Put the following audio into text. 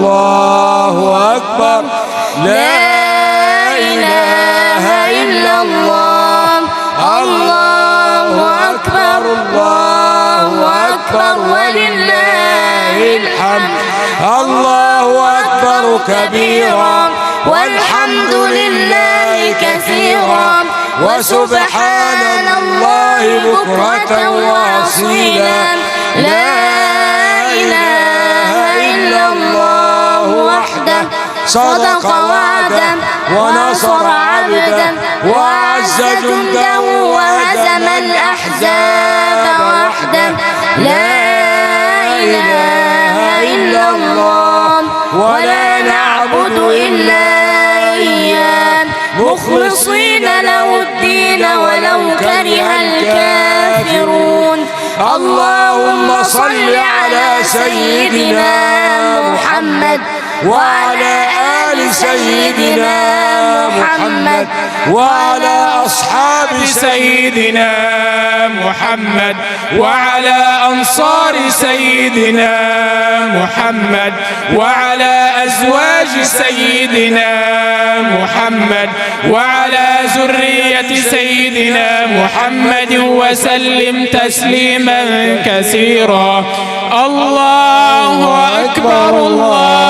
الله أكبر لا إله إلا الله الله أكبر الله أكبر ولله الحمد الله أكبر كبيرا والحمد لله كثيرا وسبحان الله بكرة وأصيلا لا إله إلا الله وحده صدق وعدا ونصر عبدا وأعز جنده وهزم الأحزاب وحده لا إله إلا الله ولا نعبد إلا إياه مخلصين له الدين ولو كره الكافرون اللهم صل على سيدنا محمد وعلى آل سيدنا محمد وعلى أصحاب سيدنا محمد وعلى أنصار سيدنا محمد وعلى أزواج سيدنا محمد وعلى ذرية سيدنا محمد وسلم تسليما كثيرا الله أكبر الله